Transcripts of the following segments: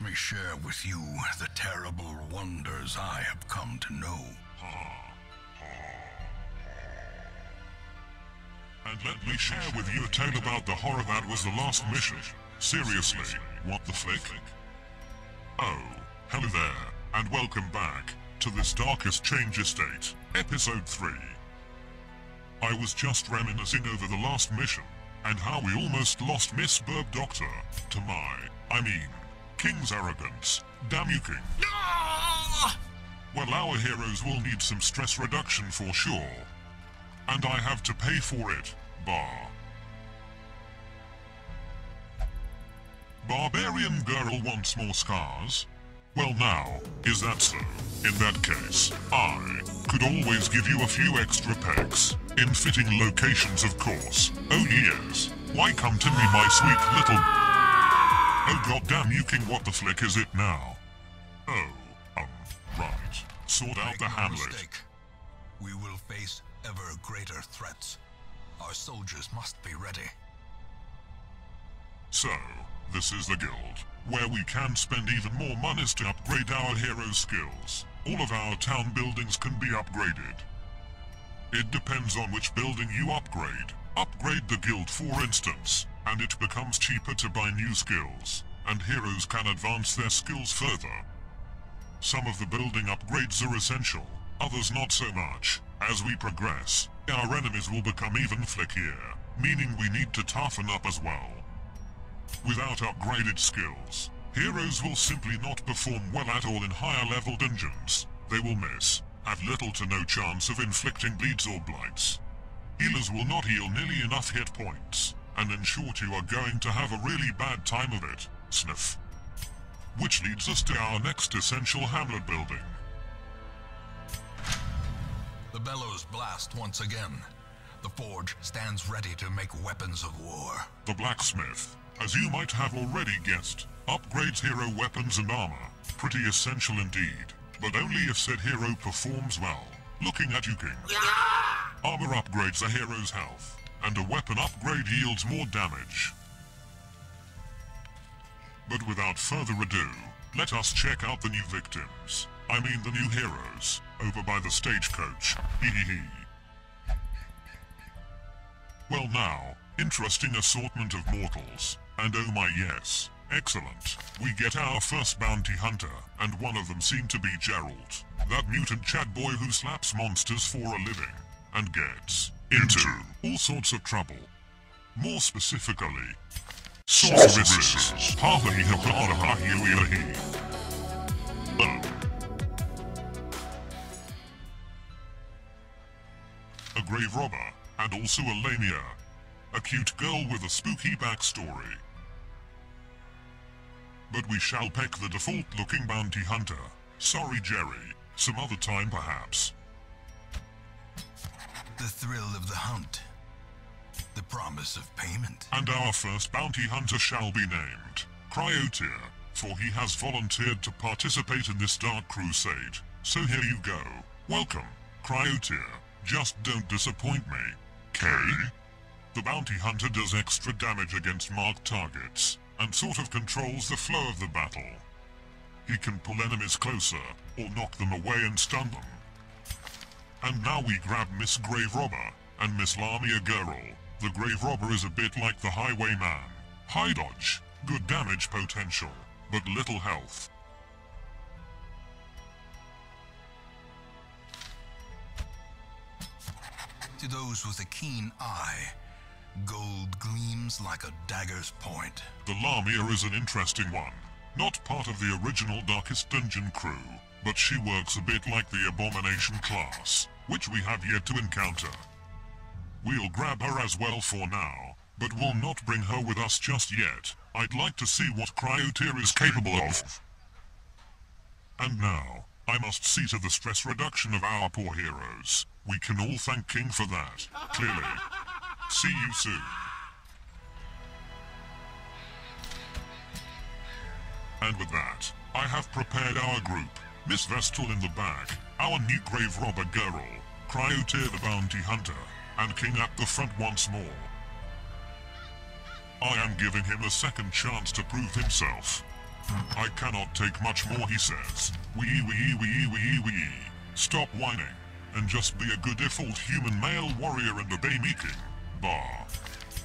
me share with you the terrible wonders I have come to know. And let me share with you a tale about the horror that was the last mission. Seriously, what the flick? Oh, hello there, and welcome back to this Darkest Change Estate, Episode 3. I was just reminiscing over the last mission, and how we almost lost Miss Birb Doctor to King's arrogance. Damn you, King. Well, our heroes will need some stress reduction for sure. And I have to pay for it, Barbarian girl wants more scars? Well now, is that so? In that case, I could always give you a few extra pegs. In fitting locations, of course. Oh yes. Why come to me, my sweet little... Oh goddamn you, King, what the flick is it now? Oh, right. Sort out the Hamlet. Mistake. We will face ever greater threats. Our soldiers must be ready. So, this is the guild, where we can spend even more monies to upgrade our hero skills. All of our town buildings can be upgraded. It depends on which building you upgrade. Upgrade the guild, for instance, and it becomes cheaper to buy new skills, and heroes can advance their skills further. Some of the building upgrades are essential, others not so much. As we progress, our enemies will become even flickier, meaning we need to toughen up as well. Without upgraded skills, heroes will simply not perform well at all in higher level dungeons. They will miss, have little to no chance of inflicting bleeds or blights. Healers will not heal nearly enough hit points, and in short you are going to have a really bad time of it. Sniff. Which leads us to our next essential hamlet building. The bellows blast once again. The forge stands ready to make weapons of war. The blacksmith, as you might have already guessed, upgrades hero weapons and armor. Pretty essential indeed, but only if said hero performs well. Looking at you, King. Armor upgrades a hero's health, and a weapon upgrade yields more damage. But without further ado, let us check out the new victims. I mean the new heroes, over by the stagecoach. Hehehe. Well now, interesting assortment of mortals. And oh my yes, excellent. We get our first bounty hunter, and one of them seemed to be Gerald. That mutant Chad boy who slaps monsters for a living, and gets into all sorts of trouble. More specifically, sorceresses. A grave robber, and also a Lamia. A cute girl with a spooky backstory. But we shall pick the default-looking bounty hunter. Sorry, Jerry. Some other time, perhaps. The thrill of the hunt. The promise of payment. And our first bounty hunter shall be named Cryoteer, for he has volunteered to participate in this dark crusade. So here you go. Welcome, Cryoteer. Just don't disappoint me. K? The bounty hunter does extra damage against marked targets, and sort of controls the flow of the battle. He can pull enemies closer, or knock them away and stun them. And now we grab Miss Grave Robber, and Miss Lamia Girl. The Grave Robber is a bit like the Highwayman. High dodge, good damage potential, but little health. To those with a keen eye, gold gleams like a dagger's point. The Lamia is an interesting one. Not part of the original Darkest Dungeon crew, but she works a bit like the Abomination class, which we have yet to encounter. We'll grab her as well for now, but we'll not bring her with us just yet. I'd like to see what Cryoteer is capable of. And now, I must see to the stress reduction of our poor heroes. We can all thank King for that, clearly. See you soon. And with that, I have prepared our group. Miss Vestal in the back, our new grave robber girl, Cryoteer the bounty hunter, and King at the front once more. I am giving him a second chance to prove himself. I cannot take much more, he says. Wee. Stop whining, and just be a good default human male warrior and obey me, king. Bah.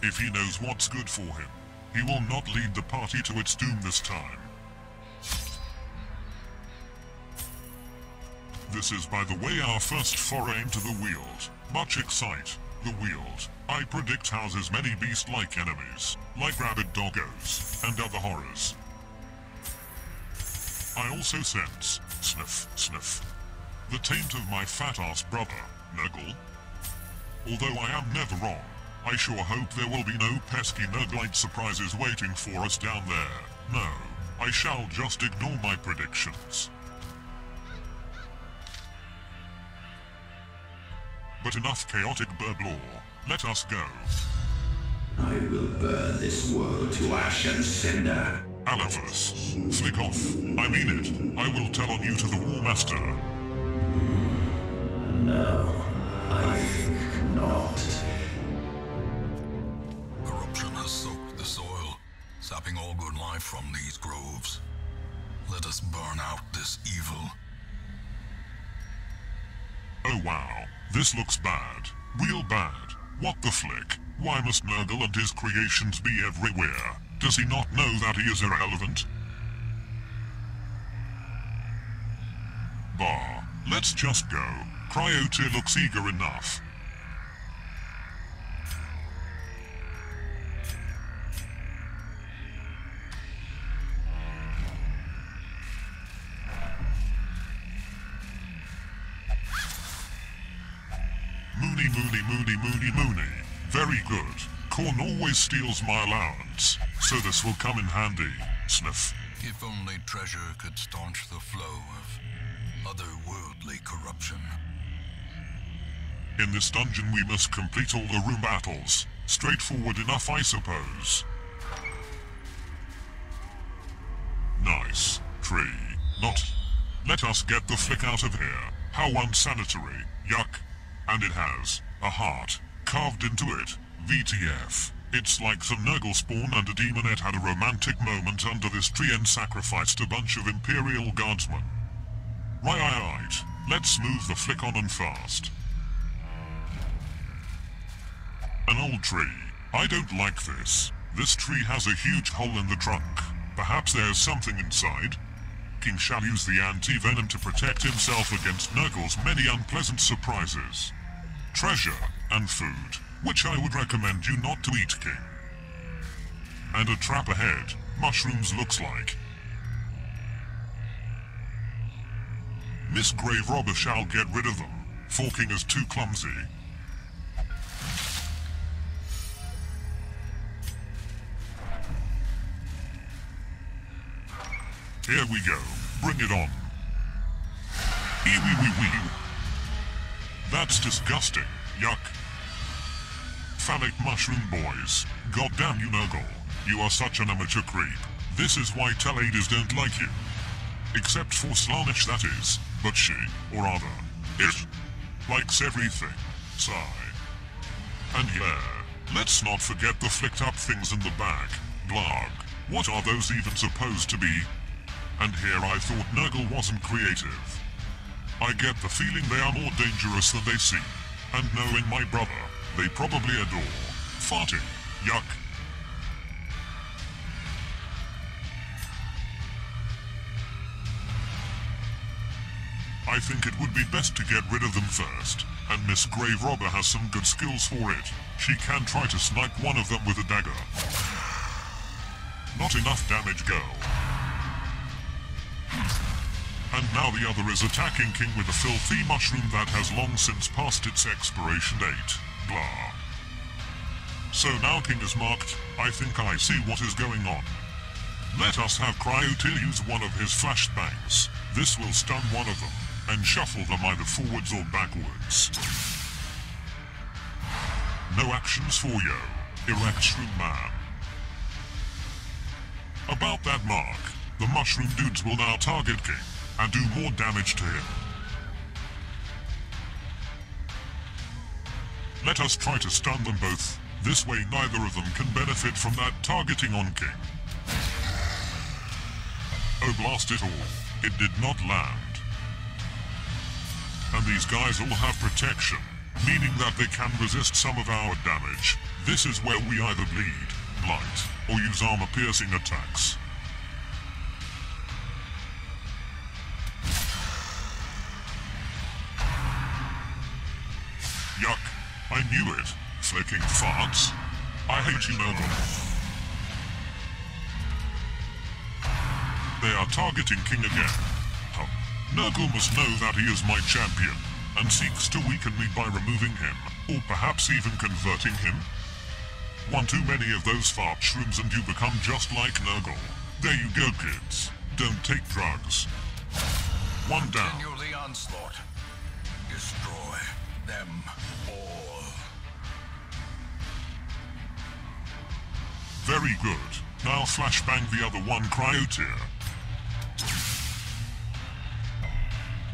If he knows what's good for him, he will not lead the party to its doom this time. This is, by the way, our first foray into the weald. Much excite. The weald. I predict houses many beast-like enemies, like rabid doggos, and other horrors. I also sense, sniff, the taint of my fat-ass brother, Nurgle. Although I am never wrong, I sure hope there will be no pesky Nurglite surprises waiting for us down there. No, I shall just ignore my predictions. But enough chaotic Birb lore. Let us go. I will burn this world to ash and cinder. Alphas, flick off. I mean it. I will tell on you to the War Master. No, I think not. Corruption has soaked the soil, sapping all good life from these groves. Let us burn out this evil. Oh wow, this looks bad. Real bad. What the flick? Why must Nurgle and his creations be everywhere? Does he not know that he is irrelevant? Bah, let's just go. Cryoteer looks eager enough. Moony. Very good. Corn always steals my allowance, so this will come in handy. Sniff. If only treasure could staunch the flow of otherworldly corruption. In this dungeon we must complete all the room battles. Straightforward enough, I suppose. Nice. Tree. Not. Let us get the flick out of here. How unsanitary. Yuck. And it has a heart carved into it. VTF. It's like some Nurgle spawn and a demonette had a romantic moment under this tree and sacrificed a bunch of Imperial Guardsmen. Right. Let's move the flick on and fast. An old tree. I don't like this. This tree has a huge hole in the trunk. Perhaps there's something inside. King shall use the anti-venom to protect himself against Nurgle's many unpleasant surprises. Treasure and food, which I would recommend you not to eat, King. And a trap ahead, mushrooms looks like. Miss Grave Robber shall get rid of them, for King is too clumsy. Here we go. Bring it on. Wee. That's disgusting. Yuck. Phallic mushroom boys. Goddamn you, Nurgle. You are such an amateur creep. This is why Teladers don't like you. Except for Slaanesh, that is. But she, or rather, it, likes everything. Sigh. And yeah, let's not forget the flicked up things in the back. Blarg. What are those even supposed to be? And here I thought Nurgle wasn't creative. I get the feeling they are more dangerous than they seem. And knowing my brother, they probably adore farting. Yuck. I think it would be best to get rid of them first, and Miss Grave Robber has some good skills for it. She can try to snipe one of them with a dagger. Not enough damage, girl. And now the other is attacking King with a filthy mushroom that has long since passed its expiration date. Blah. So now King is marked. I think I see what is going on. Let us have Cryoteer use one of his flashbangs. This will stun one of them, and shuffle them either forwards or backwards. No actions for yo. Erect shroom man. About that mark, the mushroom dudes will now target King, and do more damage to him. Let us try to stun them both. This way neither of them can benefit from that targeting on King. Oh blast it all, it did not land. And these guys all have protection, meaning that they can resist some of our damage. This is where we either bleed, blight, or use armor-piercing attacks. Yuck, I knew it. Flicking farts. I hate you, Nurgle. They are targeting King again. Nurgle must know that he is my champion, and seeks to weaken me by removing him, or perhaps even converting him. One too many of those fart shrooms and you become just like Nurgle. There you go, kids. Don't take drugs. One down. Continue the onslaught. Destroy them all. Very good. Now flashbang the other one, Cryoteer.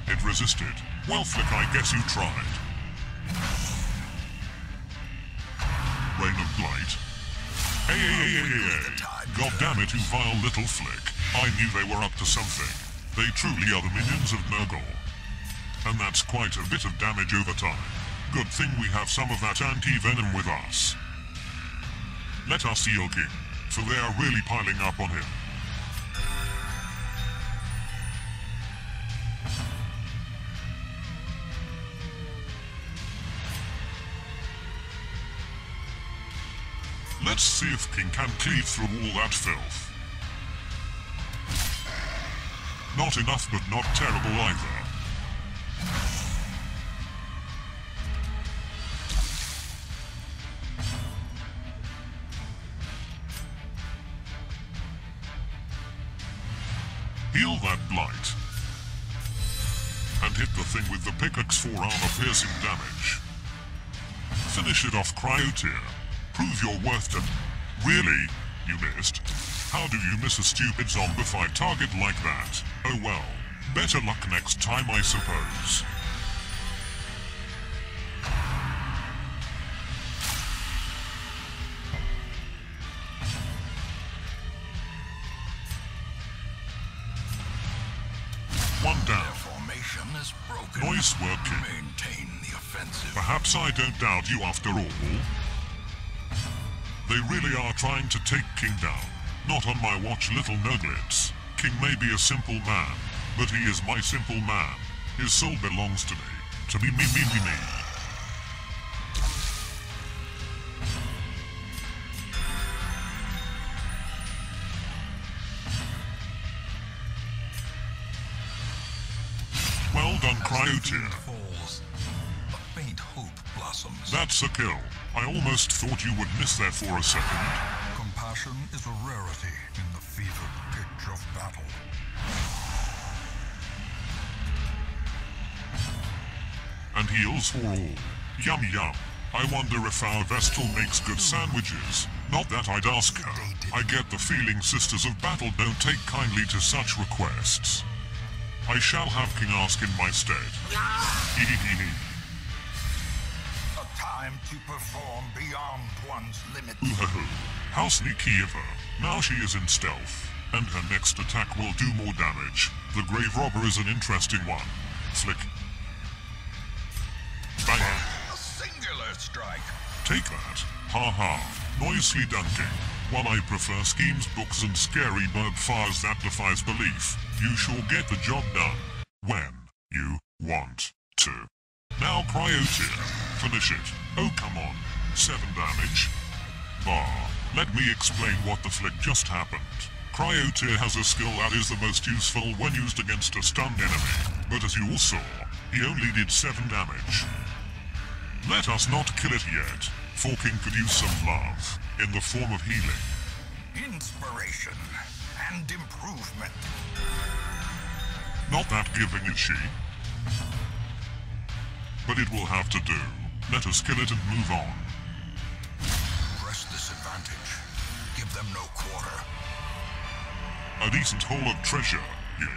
It resisted. Well, Flick, I guess you tried. Rain of Blight. Hey. God damn it, you vile little Flick. I knew they were up to something. They truly are the minions of Nurgle. And that's quite a bit of damage over time. Good thing we have some of that anti-venom with us. Let us heal King, for they are really piling up on him. Let's see if King can cleave through all that filth. Not enough, but not terrible either. Heal that blight. And hit the thing with the pickaxe for armor-piercing damage. Finish it off, Cryoteer. Prove your worth to... Really? You missed? How do you miss a stupid zombified target like that? Oh well. Better luck next time, I suppose. One down. Their formation is broken. Nice work, King. Maintain the offensive. Perhaps I don't doubt you after all. They really are trying to take King down. Not on my watch, little nuglets. King may be a simple man, but he is my simple man. His soul belongs to me. To me. Well done, Cryoteer. Falls, a faint hope blossoms. That's a kill. I almost thought you would miss there for a second. Compassion is a rarity in the fevered pitch of battle. And heals for all. Yum yum. I wonder if our Vestal makes good sandwiches. Not that I'd ask her. I get the feeling Sisters of Battle don't take kindly to such requests. I shall have King ask in my stead. Time to perform beyond one's limits. Ooh-ha-hoo. How sneaky of her. Now she is in stealth, and her next attack will do more damage. The Grave Robber is an interesting one. Flick. Bang. A singular strike. Take that. Ha-ha. Noisily done, King. While I prefer schemes, books, and scary bird fires that defies belief, you sure get the job done. When you want to. Now, Cryoteer. Finish it. Oh, come on. 7 damage. Bah. Let me explain what the flick just happened. Cryoteer has a skill that is the most useful when used against a stunned enemy, but as you all saw, he only did 7 damage. Let us not kill it yet, for King could use some love, in the form of healing. Inspiration and improvement. Not that giving, is she? But it will have to do. Let us kill it and move on. Press this advantage. Give them no quarter. A decent haul of treasure, yay.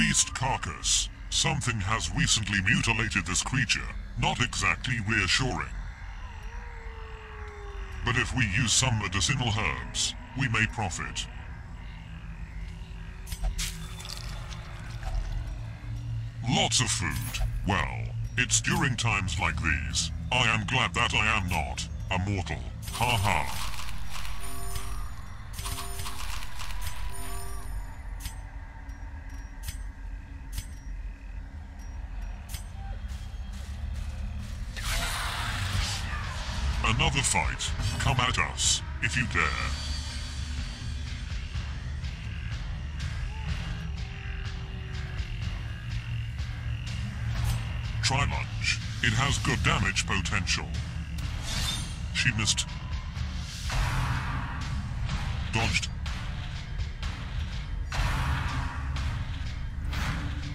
beast carcass. Something has recently mutilated this creature. Not exactly reassuring. But if we use some medicinal herbs, we may profit. Lots of food. Well, it's during times like these. I am glad that I am not a mortal. Ha ha. Another fight. Come at us, if you dare. Try lunge. It has good damage potential. She missed. Dodged.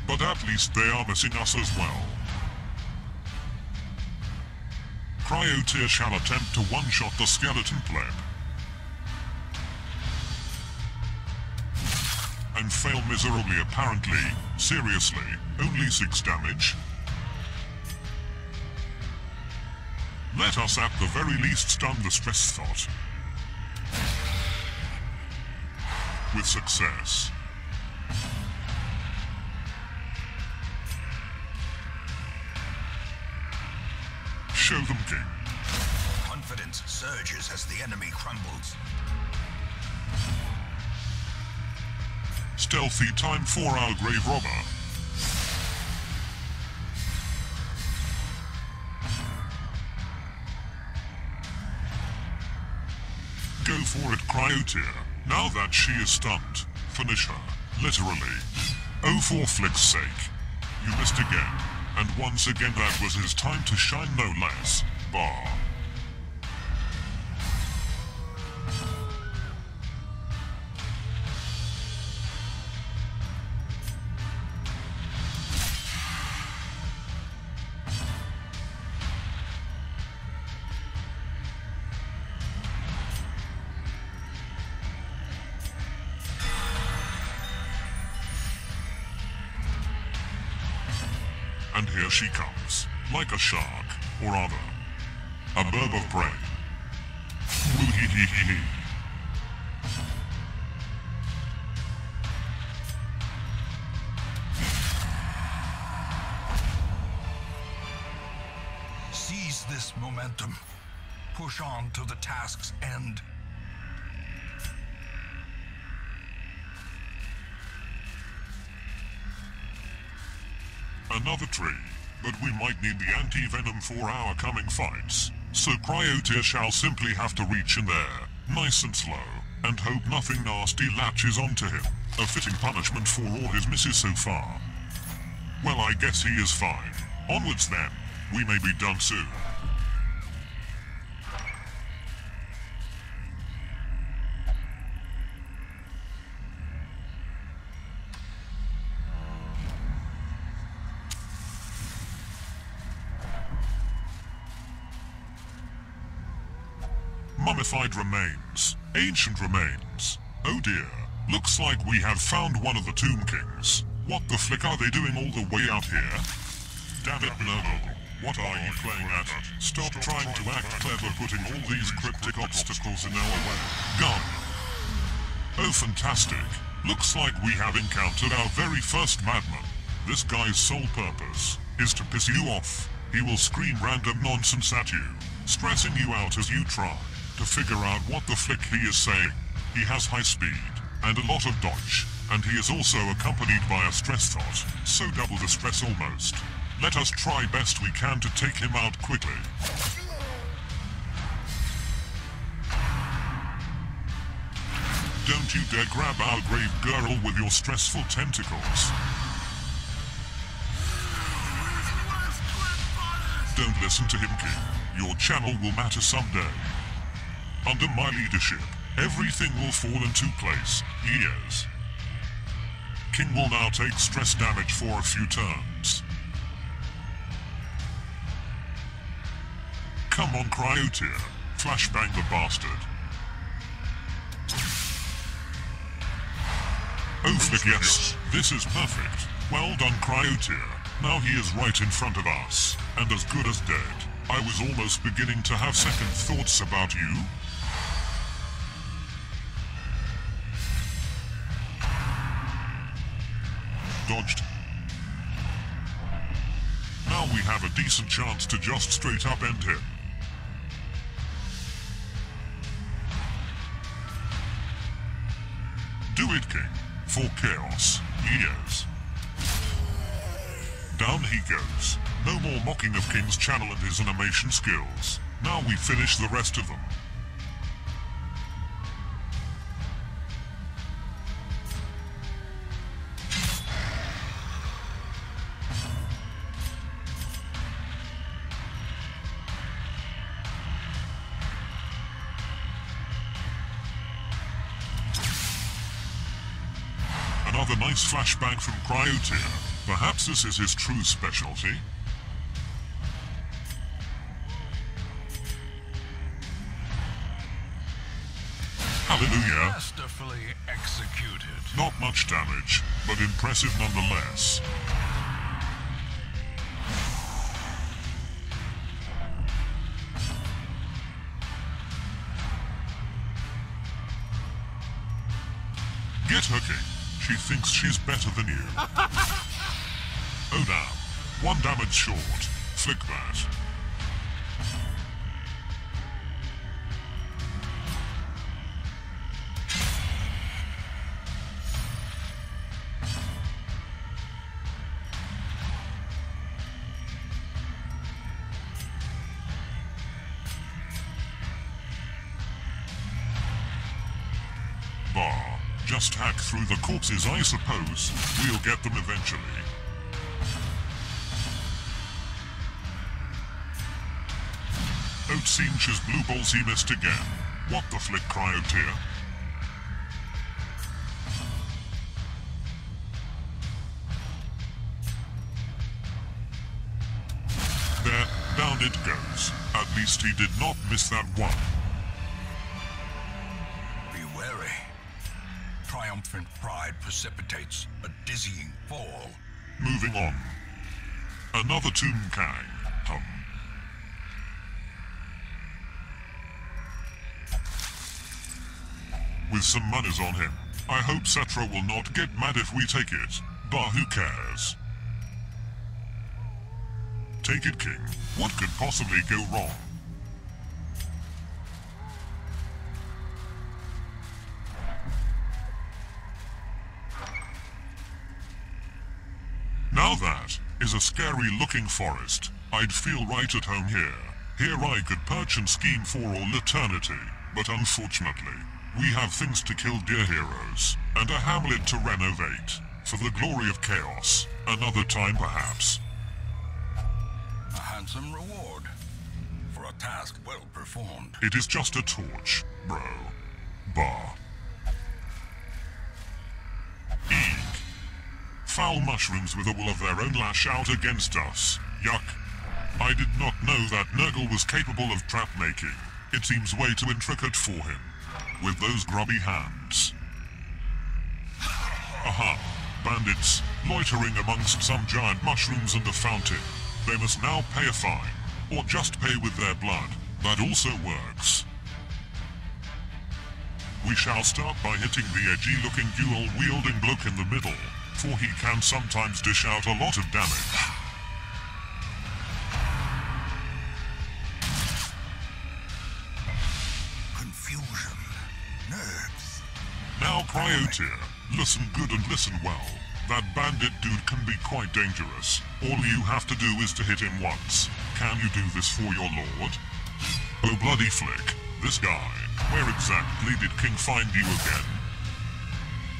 But at least they are missing us as well. Cryoteer shall attempt to one-shot the skeleton pleb. And fail miserably apparently. Seriously, only 6 damage? Let us at the very least stun the stress thought. With success. Show them, King. Confidence surges as the enemy crumbles. Stealthy time for our grave robber. Go for it, Cryoteer. Now that she is stunned, finish her. Literally. Oh, for flick's sake. You missed again. And once again that was his time to shine, no less. Bah. And here she comes, like a shark, or rather, a birb of prey. Woo-hee-hee-hee-hee. Seize this momentum. Push on to the task's end. Another tree, but we might need the anti-venom for our coming fights. So Cryoteer shall simply have to reach in there, nice and slow, and hope nothing nasty latches onto him. A fitting punishment for all his misses so far. Well, I guess he is fine. Onwards then. We may be done soon. Mummified remains. Ancient remains. Oh dear. Looks like we have found one of the Tomb Kings. What the flick are they doing all the way out here? Damn it, Blurble. What are you playing at? Stop trying to act clever putting all these cryptic obstacles in our way. Gone. Oh, fantastic. Looks like we have encountered our very first madman. This guy's sole purpose is to piss you off. He will scream random nonsense at you, stressing you out as you try to figure out what the flick he is saying. He has high speed and a lot of dodge, and he is also accompanied by a stress thought, so double the stress almost. Let us try best we can to take him out quickly. Don't you dare grab our grave girl with your stressful tentacles. Don't listen to him, King. Your channel will matter someday. Under my leadership, everything will fall into place. Yes. King will now take stress damage for a few turns. Come on, Cryoteer. Flashbang the bastard. Oh, flick, yes. This is perfect. Well done, Cryoteer. Now he is right in front of us, and as good as dead. I was almost beginning to have second thoughts about you. Dodged. Now we have a decent chance to just straight up end him. Do it, King. For chaos. Yes. Down he goes. No more mocking of King's channel and his animation skills. Now we finish the rest of them. Another nice flashbang from Cryoteer. Perhaps this is his true specialty. Hallelujah. Masterfully executed. Not much damage, but impressive nonetheless. Get her, King. She thinks she's better than you. Oh damn. One damage short. Flick that. Just hack through the corpses, I suppose. We'll get them eventually. Tzeentch's blue balls he missed again. What the flick, Cryoteer? There, down it goes. At least he did not miss that one. Triumphant pride precipitates a dizzying fall. Moving on. Another Tomb Kang. With some manners on him. I hope Cetra will not get mad if we take it. But who cares? Take it, King. What could possibly go wrong? Now that is a scary-looking forest. I'd feel right at home here. Here I could perch and scheme for all eternity. But unfortunately, we have things to kill, dear heroes, and a hamlet to renovate. For the glory of chaos. Another time, perhaps. A handsome reward for a task well performed. It is just a torch, bro. Bah. Eek. Foul mushrooms with a will of their own lash out against us. Yuck. I did not know that Nurgle was capable of trap making. It seems way too intricate for him. With those grubby hands. Aha. Bandits, loitering amongst some giant mushrooms and a fountain. They must now pay a fine. Or just pay with their blood. That also works. We shall start by hitting the edgy-looking dual-wielding bloke in the middle. For he can sometimes dish out a lot of damage. Confusion. Nerves. Now, Cryoteer, listen good and listen well. That bandit dude can be quite dangerous. All you have to do is to hit him once. Can you do this for your lord? Oh bloody flick. This guy. Where exactly did King find you again?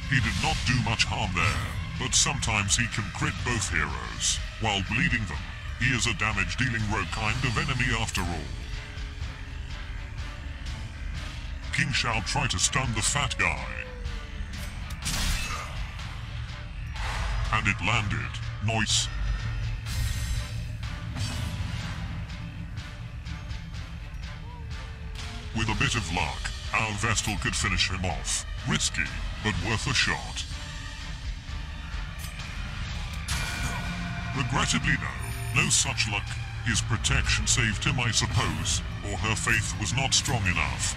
He did not do much harm there. But sometimes he can crit both heroes, while bleeding them. He is a damage-dealing rogue kind of enemy after all. King shall try to stun the fat guy. And it landed. Nice. With a bit of luck, our Vestal could finish him off. Risky, but worth a shot. Regrettably no. No such luck. His protection saved him, I suppose, or her faith was not strong enough.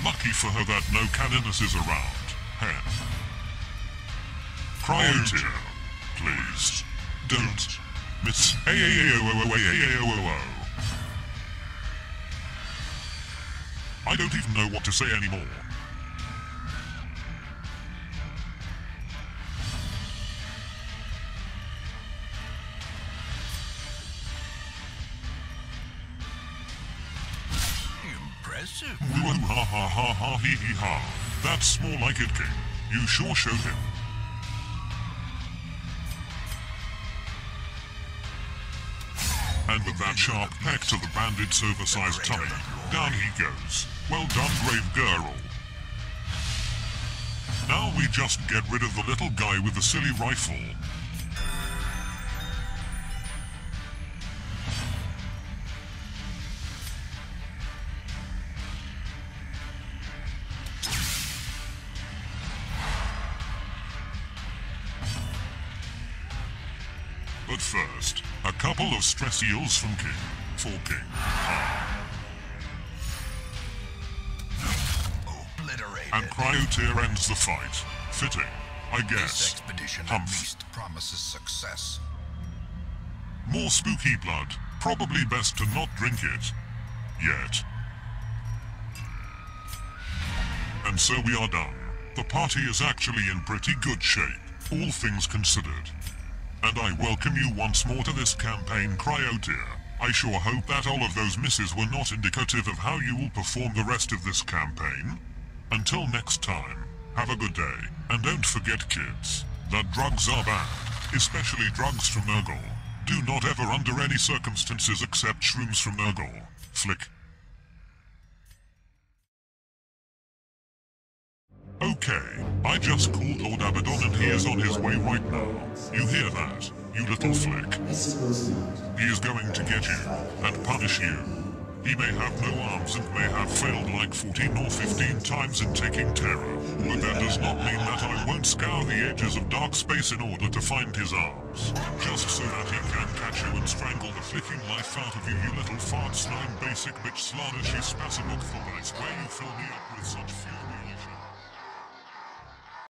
Lucky for her that no Caninus is around. Hen. Cryoteer, please. Don't miss. I don't even know what to say anymore. Impressive. Ha ha ha ha hee hee ha. That's more like it, King. You sure showed him. And with that sharp peck to the bandit's oversized tummy, down he goes. Well done, brave girl. Now we just get rid of the little guy with the silly rifle. But first, a couple of stress eels from King. For King. Obliterated. And Cryoteer ends the fight. Fitting, I This guess. expedition at Humph. least promises success. More spooky blood. Probably best to not drink it. Yet. And so we are done. The party is actually in pretty good shape, all things considered. And I welcome you once more to this campaign, Cryoteer. I sure hope that all of those misses were not indicative of how you will perform the rest of this campaign. Until next time, have a good day. And don't forget, kids, that drugs are bad, especially drugs from Nurgle. Do not ever under any circumstances accept shrooms from Nurgle. Flick. Okay, I just called Lord Abaddon and he is on his way right now. You hear that, you little flick? I suppose not. He is going to get you, and punish you. He may have no arms and may have failed like 14 or 15 times in taking Terror, but that does not mean that I won't scour the edges of dark space in order to find his arms. Just so that he can catch you and strangle the flicking life out of you, you little fart slime basic bitch slana she spassabook for nights where you fill me up with such fury.